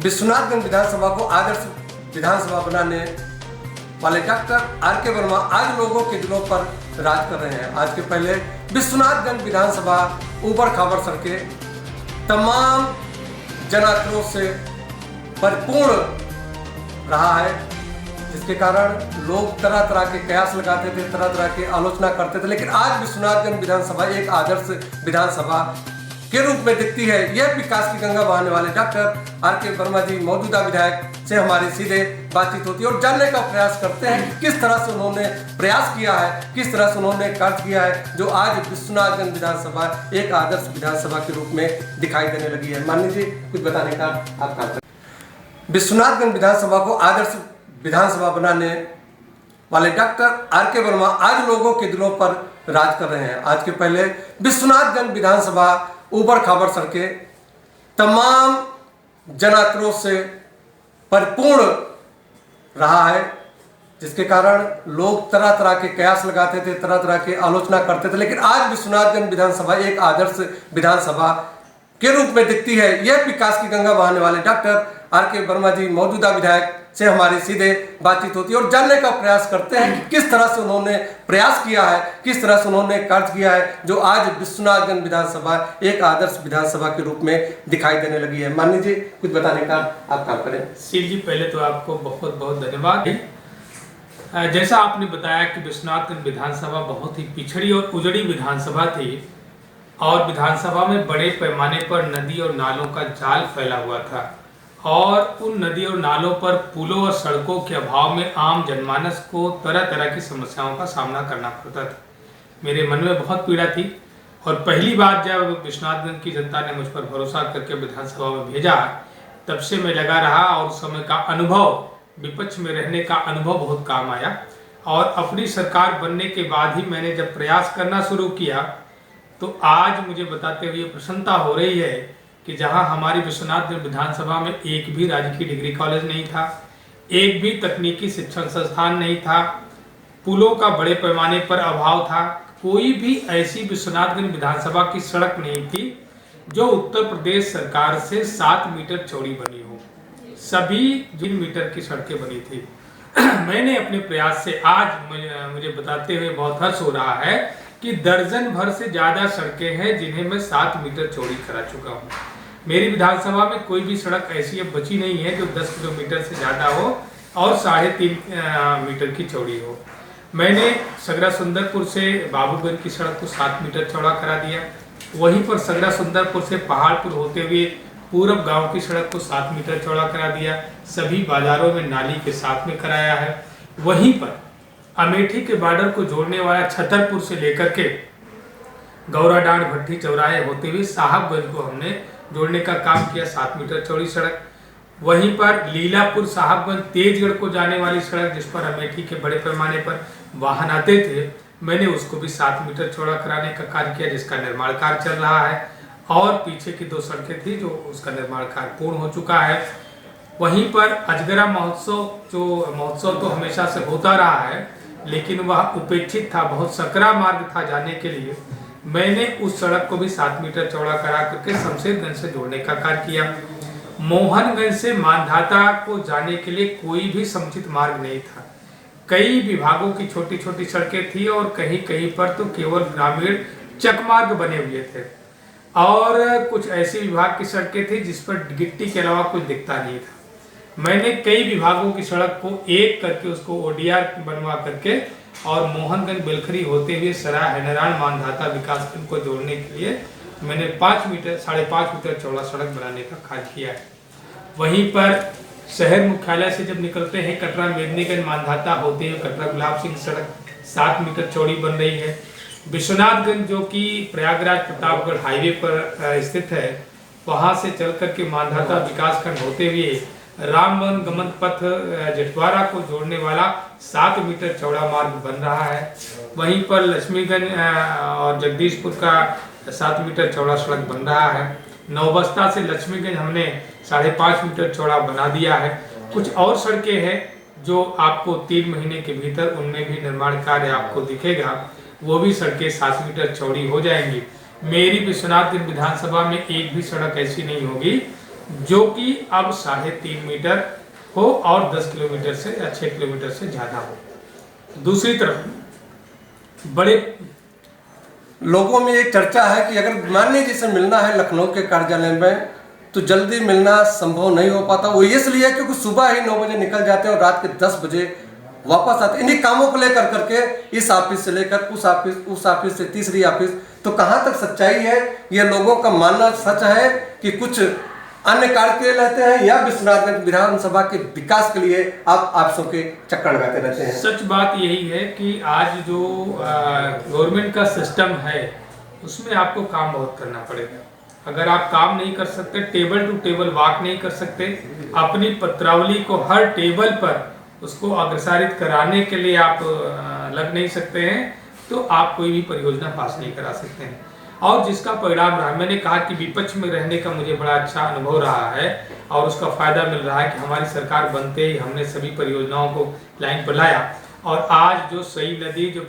विश्वनाथगंज विधानसभा को आदर्श विधानसभा बनाने वाले डॉक्टर आर.के. वर्मा आज लोगों के दिलों पर राज कर रहे हैं। आज के पहले विश्वनाथगंज विधानसभा ऊबड़ खाबड़ सड़कें, तमाम जनाक्रोश से परिपूर्ण रहा है, जिसके कारण लोग तरह तरह के कयास लगाते थे, तरह तरह की आलोचना करते थे। लेकिन आज विश्वनाथगंज विधानसभा एक आदर्श विधानसभा के रूप में दिखती है। यह विकास की गंगा बहाने वाले डॉक्टर आर.के. वर्मा जी मौजूदा विधायक से हमारी सीधे बातचीत होती है और जानने का प्रयास करते हैं कि किस तरह से उन्होंने प्रयास किया है, किस तरह से उन्होंने कार्य किया है, जो आज विश्वनाथगंज विधानसभा एक आदर्श विधानसभा के रूप में दिखाई देने लगी है। माननीय जी, कुछ बताने का आप काम करें। विश्वनाथगंज विधानसभा को आदर्श विधानसभा बनाने वाले डॉक्टर आर.के. वर्मा आज लोगों के दिलों पर राज कर रहे हैं। आज के पहले विश्वनाथगंज विधानसभा ऊबड़ खाबड़ सड़कें, तमाम जनाक्रोश से परिपूर्ण रहा है, जिसके कारण लोग तरह तरह के कयास लगाते थे, तरह तरह की आलोचना करते थे। लेकिन आज विश्वनाथगंज विधानसभा एक आदर्श विधानसभा के रूप में दिखती है। यह विकास की गंगा बहाने वाले डॉक्टर आर.के. वर्मा जी मौजूदा विधायक से हमारी सीधे बातचीत होती है और जानने का प्रयास करते हैं कि किस तरह से उन्होंने प्रयास किया है, किस तरह से उन्होंने कार्य किया है, जो आज विश्वनाथगंज विधानसभा एक आदर्श विधानसभा के रूप में दिखाई देने लगी है। माननीय जी, कुछ बताने का आप काम करें। सील जी, पहले तो आपको बहुत बहुत धन्यवाद। जैसा आपने बताया कि विश्वनाथगंज विधानसभा बहुत ही पिछड़ी और उजड़ी विधानसभा थी और विधानसभा में बड़े पैमाने पर नदी और नालों का जाल फैला हुआ था और उन नदी और नालों पर पुलों और सड़कों के अभाव में आम जनमानस को तरह तरह की समस्याओं का सामना करना पड़ता था। मेरे मन में बहुत पीड़ा थी और पहली बार जब विश्वनाथगंज की जनता ने मुझ पर भरोसा करके विधानसभा में भेजा, तब से मैं लगा रहा और उस समय का अनुभव, विपक्ष में रहने का अनुभव बहुत काम आया। और अपनी सरकार बनने के बाद ही मैंने जब प्रयास करना शुरू किया तो आज मुझे बताते हुए प्रसन्नता हो रही है कि जहां हमारी विश्वनाथगंज विधानसभा में एक भी राजकीय डिग्री कॉलेज नहीं था, एक भी तकनीकी शिक्षण संस्थान नहीं था, पुलों का बड़े पैमाने पर अभाव था, कोई भी ऐसी विश्वनाथगंज विधानसभा की सड़क नहीं थी जो उत्तर प्रदेश सरकार से 7 मीटर चौड़ी बनी हो। सभी 3 मीटर की सड़कें बनी थी। मैंने अपने प्रयास से आज मुझे बताते हुए बहुत हर्ष हो रहा है कि दर्जन भर से ज्यादा सड़कें हैं जिन्हें मैं 7 मीटर चौड़ी करा चुका हूँ। मेरी विधानसभा में कोई भी सड़क ऐसी अब बची नहीं है जो 10 किलोमीटर से ज्यादा हो और 3.5 मीटर की चौड़ी हो। मैंने सगरा सुंदरपुर से बाबूगंज की सड़क को 7 मीटर चौड़ा करा दिया। वहीं पर सगरा सुंदरपुर से पहाड़पुर होते हुए पूरब गांव की सड़क को 7 मीटर चौड़ा करा दिया। सभी बाजारों में नाली के साथ में कराया है। वहीं पर अमेठी के बॉर्डर को जोड़ने वाला छतरपुर से लेकर के गौराडांड भट्टी चौराहे होते हुए साहबगंज को हमने जोड़ने का काम किया, 7 मीटर चौड़ी सड़क। वहीं पर लीलापुर साहबगंज तेजगढ़ को जाने वाली सड़क, जिस पर अमेठी के बड़े पैमाने पर वाहन आते थे, मैंने उसको भी 7 मीटर चौड़ा कराने का कार्य किया, जिसका निर्माण कार्य चल रहा है। और पीछे की 2 सड़कें थी जो उसका निर्माण कार्य पूर्ण हो चुका है। वहीं पर अजगरा महोत्सव तो हमेशा से होता रहा है, लेकिन वह उपेक्षित था, बहुत सकरा मार्ग था जाने के लिए। मैंने उस सड़क को भी 7 मीटर चौड़ा करा करके शमशेरगंज से जोड़ने का कार्य किया। मोहनगंज से मानधाता को जाने के लिए कोई भी समुचित मार्ग नहीं था। कई विभागों की छोटी छोटी सड़कें थी और कहीं कहीं पर तो केवल ग्रामीण चकमार्ग बने हुए थे और कुछ ऐसी विभाग की सड़कें थी जिस पर गिट्टी के अलावा कुछ दिखता नहीं था। मैंने कई विभागों की सड़क को एक करके उसको ODR बनवा करके और मोहनगंज बेलखरी होते हुए सराय हैदराबाद मानधाता विकासखंड को जोड़ने के लिए मैंने 5.5 मीटर चौड़ा सड़क बनाने का कार्य किया है। वहीं पर शहर मुख्यालय से जब निकलते हैं कटरा मेदिनीगंज मानधाता होते हुए कटरा गुलाब सिंह सड़क 7 मीटर चौड़ी बन रही है। विश्वनाथगंज जो कि प्रयागराज प्रतापगढ़ हाईवे पर स्थित है, वहां से चल करके मानधाता विकासखंड होते हुए रामवन गमन पथ जटवाड़ा को जोड़ने वाला 7 मीटर चौड़ा मार्ग बन रहा है। वहीं पर लक्ष्मीगंज और जगदीशपुर का 7 मीटर चौड़ा सड़क बन रहा है। नौबस्ता से लक्ष्मीगंज हमने 5.5 मीटर चौड़ा बना दिया है। कुछ और सड़कें हैं जो आपको 3 महीने के भीतर उनमें भी निर्माण कार्य आपको दिखेगा, वो भी सड़कें 7 मीटर चौड़ी हो जाएंगी। मेरी विश्वनाथगंज विधानसभा में एक भी सड़क ऐसी नहीं होगी जो कि अब 3.5 मीटर हो और 10 किलोमीटर से या 6 किलोमीटर से ज़्यादा हो। दूसरी तरफ बड़े लोगों में एक चर्चा है कि अगर मान लीजिए जिसे मिलना है लखनऊ के कार्यालय में तो जल्दी मिलना संभव नहीं हो पाता। वो इसलिए क्योंकि सुबह ही 9 बजे निकल जाते हैं और रात के 10 बजे वापस आते। इन्हीं कामों को लेकर करके इस ऑफिस से लेकर उस ऑफिस से तीसरी ऑफिस, तो कहाँ तक सच्चाई है? ये लोगों का मानना सच है कि कुछ अन्य कार्य के लिए रहते हैं या विश्वनाथगंज विधानसभा के विकास के लिए आप ऑफिसों के चक्कर लगाते रहते हैं? सच बात यही है कि आज जो गवर्नमेंट का सिस्टम है उसमें आपको काम बहुत करना पड़ेगा। अगर आप काम नहीं कर सकते, टेबल टू टेबल वॉक नहीं कर सकते, अपनी पत्रावली को हर टेबल पर उसको अग्रसारित कराने के लिए आप लग नहीं सकते हैं, तो आप कोई भी परियोजना पास नहीं करा सकते हैं। और जिसका परिणाम रहा, मैंने कहा कि विपक्ष में रहने का मुझे बड़ा अच्छा अनुभव रहा है और उसका फायदा मिल रहा है कि हमारी सरकार बनते ही हमने सभी परियोजनाओं को लाइन पर लाया। और आज जो सई नदी, जो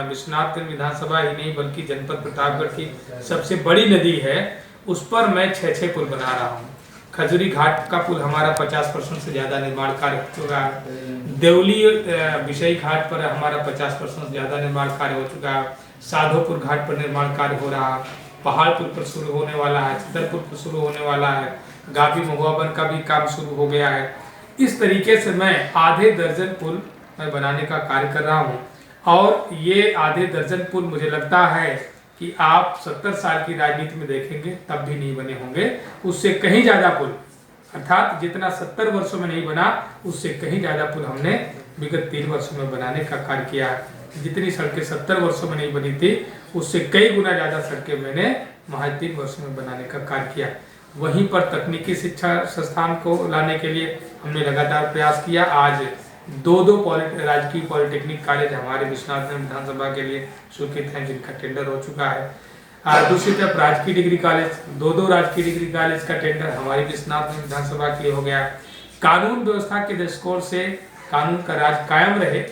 विश्वनाथगंज विधानसभा ही नहीं बल्कि जनपद प्रतापगढ़ की सबसे बड़ी नदी है, उस पर मैं 6 पुल बना रहा हूँ। खजूरी घाट का पुल हमारा 50% से ज़्यादा निर्माण कार्य हो चुका है। देवली विषयी घाट पर हमारा 50% से ज़्यादा निर्माण कार्य हो चुका है। साधोपुर घाट पर निर्माण कार्य हो रहा है। पहाड़पुर पर शुरू होने वाला है। छतरपुर पर शुरू होने वाला है। गावी महुआबन का भी काम शुरू हो गया है। इस तरीके से मैं आधे दर्जन पुल मैं बनाने का कार्य कर रहा हूँ। और ये आधे दर्जन पुल मुझे लगता है कि आप 70 साल की राजनीति में देखेंगे तब भी नहीं बने होंगे। उससे कहीं ज़्यादा पुल, अर्थात जितना 70 वर्षों में नहीं बना उससे कहीं ज़्यादा पुल हमने विगत 3 वर्षों में बनाने का कार्य किया है। जितनी सड़कें 70 वर्षों में नहीं बनी थी उससे कई गुना ज़्यादा सड़कें मैंने महज 3 वर्षों में बनाने का कार्य किया। वहीं पर तकनीकी शिक्षा संस्थान को लाने के लिए हमने लगातार प्रयास किया। आज 2 राजकीय पॉलिटेक्निक कॉलेज हमारे विश्वनाथगंज विधानसभा के लिए स्वीकृत हैं, जिनका टेंडर हो चुका है। दूसरी तरफ राजकीय डिग्री कॉलेज, 2 राजकीय डिग्री कॉलेज का टेंडर हमारी विश्वनाथगंज विधानसभा के लिए हो गया है। कानून व्यवस्था के दृष्टिकोण से कानून का राज कायम रहे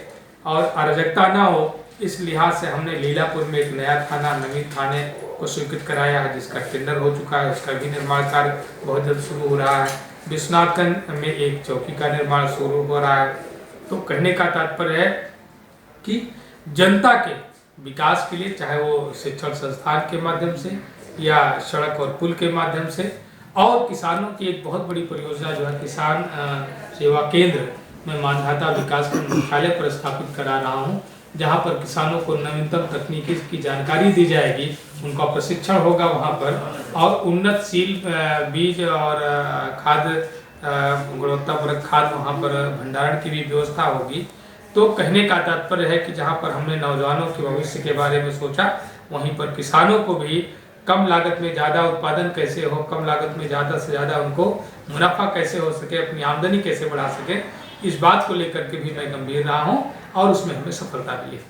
और अराजकता ना हो, इस लिहाज से हमने लीलापुर में एक नया थाना, नवीन थाने को स्वीकृत कराया है, जिसका टेंडर हो चुका है। उसका भी निर्माण कार्य बहुत जल्द शुरू हो रहा है। विश्वनाथगंज में एक चौकी का निर्माण शुरू हो रहा है। तो कहने का तात्पर्य है कि जनता के विकास के लिए, चाहे वो शिक्षण संस्थान के माध्यम से या सड़क और पुल के माध्यम से, और किसानों की एक बहुत बड़ी परियोजना जो है किसान सेवा केंद्र में मानधाता विकास मुख्यालय पर स्थापित करा रहा हूँ, जहाँ पर किसानों को नवीनतम तकनीकी की जानकारी दी जाएगी, उनका प्रशिक्षण होगा वहाँ पर, और उन्नतशील बीज और खाद, गुणवत्तापरक खाद वहाँ पर भंडारण की भी व्यवस्था होगी। तो कहने का तात्पर्य है कि जहाँ पर हमने नौजवानों के भविष्य के बारे में सोचा, वहीं पर किसानों को भी कम लागत में ज़्यादा उत्पादन कैसे हो, कम लागत में ज़्यादा से ज़्यादा उनको मुनाफा कैसे हो सके, अपनी आमदनी कैसे बढ़ा सके, इस बात को लेकर के भी मैं गंभीर रहा हूँ और उसमें हमें सफलता मिली।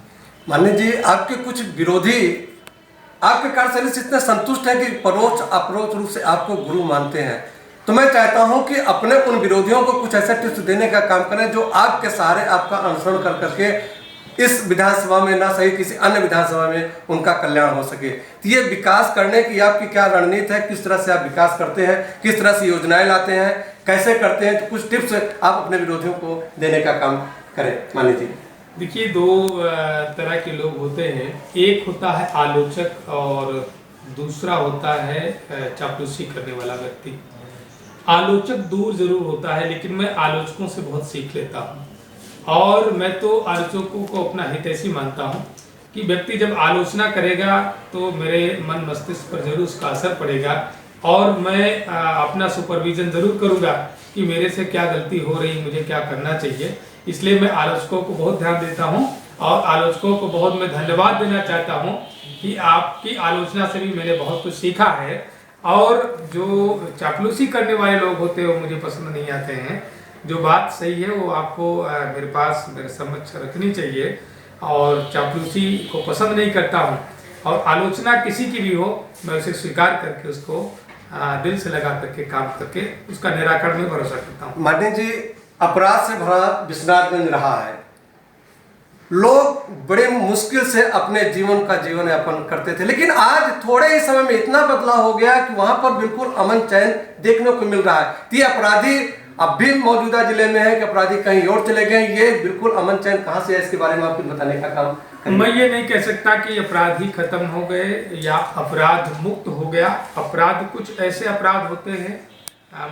मान्य जी, आपके कुछ विरोधी आपके कार्यशैली से इतने संतुष्ट हैं कि परोक्ष अप्रोक्ष रूप से आपको गुरु मानते हैं। तो मैं चाहता हूं कि अपने उन विरोधियों को कुछ ऐसा टिप्स देने का काम करें जो आपके सहारे आपका अनुसरण कर करके इस विधानसभा में ना सही किसी अन्य विधानसभा में उनका कल्याण हो सके। तो ये विकास करने की आपकी क्या रणनीति है? किस तरह से आप विकास करते हैं? किस तरह से योजनाएं लाते हैं? कैसे करते हैं? तो कुछ टिप्स आप अपने विरोधियों को देने का काम करें। मानी जी, देखिए, 2 तरह के लोग होते हैं। एक होता है आलोचक और दूसरा होता है चापलूसी करने वाला व्यक्ति। आलोचक दूर जरूर होता है, लेकिन मैं आलोचकों से बहुत सीख लेता हूँ। और मैं तो आलोचकों को अपना हितैषी मानता हूँ कि व्यक्ति जब आलोचना करेगा तो मेरे मन मस्तिष्क पर जरूर उसका असर पड़ेगा और मैं अपना सुपरविजन जरूर करूँगा कि मेरे से क्या गलती हो रही, मुझे क्या करना चाहिए। इसलिए मैं आलोचकों को बहुत ध्यान देता हूँ और आलोचकों को बहुत मैं धन्यवाद देना चाहता हूँ कि आपकी आलोचना से भी मैंने बहुत कुछ सीखा है। और जो चापलूसी करने वाले लोग होते हैं वो मुझे पसंद नहीं आते हैं। जो बात सही है वो आपको मेरे पास मेरे समक्ष रखनी चाहिए, और चापलूसी को पसंद नहीं करता हूँ। और आलोचना किसी की भी हो, मैं उसे स्वीकार करके उसको दिल से लगा करके काम करके उसका निराकरण में भरोसा करता हूँ। मान्य जी, अपराध से भरा विश्वनाथगंज रहा है, लोग बड़े मुश्किल से अपने जीवन यापन करते थे, लेकिन आज थोड़े ही समय में इतना बदलाव हो गया कि वहां पर बिल्कुल अमन चैन देखने को मिल रहा है। ये अपराधी अब भी मौजूदा जिले में है कि अपराधी कहीं और चले गए, ये बिल्कुल अमन चैन कहां से है, इसके बारे में आपको बताने का काम करेंगे। मैं ये नहीं कह सकता कि अपराधी खत्म हो गए या अपराध मुक्त हो गया। अपराध कुछ ऐसे अपराध होते हैं,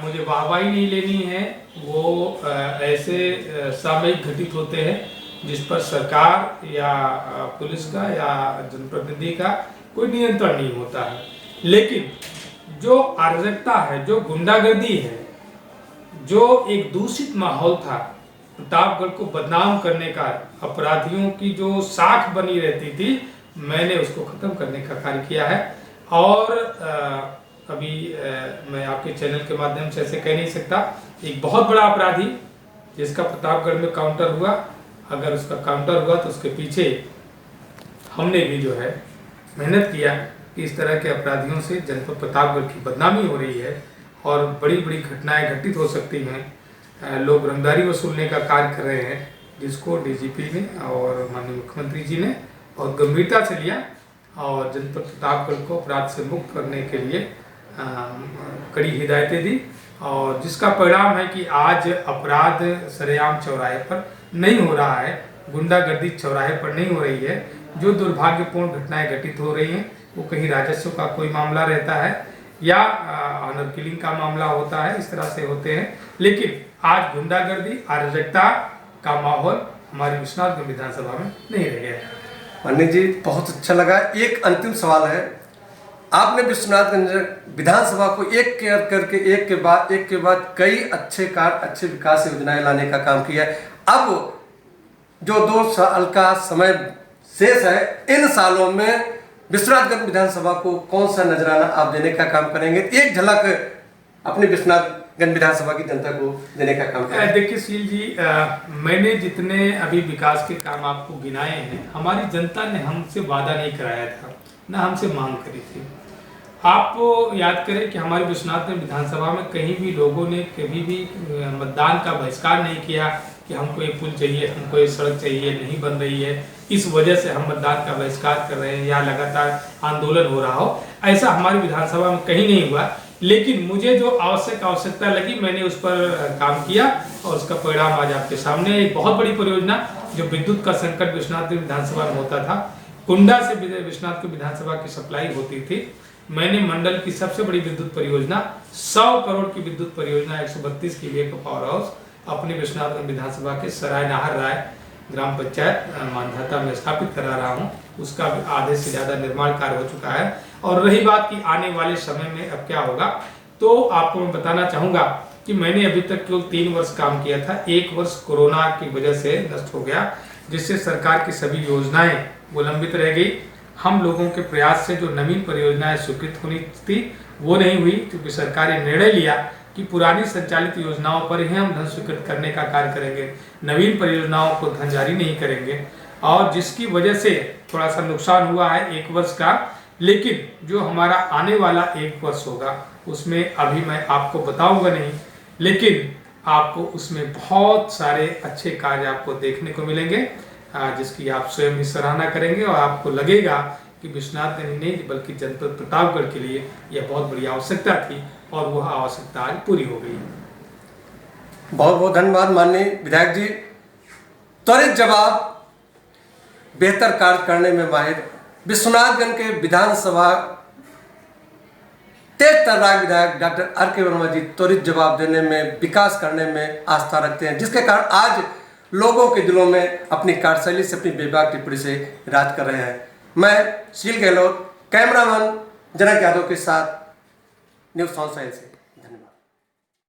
मुझे वाहवाही नहीं लेनी है, वो ऐसे सामयिक घटित होते हैं जिस पर सरकार या पुलिस का या जनप्रतिनिधि का कोई नियंत्रण नहीं होता है। लेकिन जो अराजकता है, जो गुंडागर्दी है, जो एक दूषित माहौल था, प्रतापगढ़ को बदनाम करने का, अपराधियों की जो साख बनी रहती थी, मैंने उसको खत्म करने का कार्य किया है। और अभी मैं आपके चैनल के माध्यम से ऐसे कह नहीं सकता, एक बहुत बड़ा अपराधी जिसका प्रतापगढ़ में काउंटर हुआ, अगर उसका काउंटर हुआ तो उसके पीछे हमने भी जो है मेहनत किया कि इस तरह के अपराधियों से जनपद प्रतापगढ़ की बदनामी हो रही है और बड़ी बड़ी घटनाएं घटित हो सकती हैं। लोग रंगदारी वसूलने का कार्य कर रहे हैं, जिसको डीजीपी ने और माननीय मुख्यमंत्री जी ने बहुत गंभीरता से लिया और जनपद प्रतापगढ़ को अपराध से मुक्त करने के लिए कड़ी हिदायतें दी, और जिसका परिणाम है कि आज अपराध सरेआम चौराहे पर नहीं हो रहा है, गुंडागर्दी चौराहे पर नहीं हो रही है। जो दुर्भाग्यपूर्ण घटनाएं घटित हो रही हैं वो कहीं राजस्व का कोई मामला रहता है या ऑनर किलिंग का मामला होता है, इस तरह से होते हैं। लेकिन आज गुंडागर्दी, अराजकता का माहौल हमारी विश्वनाथगंज विधानसभा में नहीं रह गया। माननीय जी, बहुत अच्छा लगा। एक अंतिम सवाल है, आपने विश्वनाथगंज विधानसभा को एक करके एक के बाद कई अच्छे कार्य, अच्छे विकास योजनाएं लाने का काम किया है। अब जो 2 साल का समय शेष है, इन सालों में विश्वनाथगंज विधानसभा को कौन सा नजराना आप देने का काम करेंगे? एक झलक अपने विश्वनाथगंज विधानसभा की जनता को देने का काम करेंगे। देखिए शील जी, मैंने जितने अभी विकास के काम आपको गिनाए हैं, हमारी जनता ने हमसे वादा नहीं कराया था, ना हमसे मांग करी थी। आप याद करें कि हमारी विश्वनाथगंज विधानसभा में कहीं भी लोगों ने कभी भी मतदान का बहिष्कार नहीं किया कि हमको ये पुल चाहिए, हमको ये सड़क चाहिए, नहीं बन रही है, इस वजह से हम मतदान का बहिष्कार कर रहे हैं या लगातार आंदोलन हो रहा हो, ऐसा हमारी विधानसभा में कहीं नहीं हुआ। लेकिन मुझे जो आवश्यकता लगी, मैंने उस पर काम किया और उसका परिणाम आज आपके सामने। एक बहुत बड़ी परियोजना, जो विद्युत का संकट विश्वनाथगंज विधानसभा में होता था, कुंडा से विश्वनाथगंज विधानसभा की सप्लाई होती थी, मैंने मंडल की सबसे बड़ी विद्युत परियोजना, 100 करोड़ की विद्युत परियोजना, 132 kVA का पावर हाउस अपने विश्वनाथगंज विधानसभा के सराय नाहर राय ग्राम पंचायत मानधाता में स्थापित करा रहा हूं। उसका आधे से ज्यादा निर्माण कार्य हो चुका है। और रही बात कि आने वाले समय में अब क्या होगा, तो आपको मैं बताना चाहूंगा कि मैंने अभी तक केवल 3 वर्ष काम किया था। 1 वर्ष कोरोना की वजह से नष्ट हो गया, जिससे सरकार की सभी योजनाएं विलंबित रह गई। हम लोगों के प्रयास से जो नवीन परियोजनाएं स्वीकृत होनी थी वो नहीं हुई, क्योंकि सरकार ने निर्णय लिया कि पुरानी संचालित योजनाओं पर ही हम धन स्वीकृत करने का कार्य करेंगे, नवीन परियोजनाओं को धन जारी नहीं करेंगे, और जिसकी वजह से थोड़ा सा नुकसान हुआ है 1 वर्ष का। लेकिन जो हमारा आने वाला 1 वर्ष होगा उसमें अभी मैं आपको बताऊंगा नहीं, लेकिन आपको उसमें बहुत सारे अच्छे कार्य आपको देखने को मिलेंगे, जिसकी आप स्वयं भी सराहना करेंगे और आपको लगेगा कि विश्वनाथगंज नहीं बल्कि जनपद प्रतापगढ़ के लिए यह बहुत बड़ी आवश्यकता थी और वह आवश्यकता आज पूरी हो गई। बहुत बहुत धन्यवाद माननीय विधायक जी। त्वरित जवाब, बेहतर कार्य करने में माहिर विश्वनाथगंज के विधानसभा तेज तर्राक विधायक डॉक्टर आर.के. वर्मा जी त्वरित जवाब देने में, विकास करने में आस्था रखते हैं, जिसके कारण आज लोगों के दिलों में अपनी कार्यशैली से, अपनी बेबाक टिप्पणी से राज कर रहे हैं। मैं शील गहलोत, कैमरामैन जनक यादव के साथ, न्यूज़ 100 से।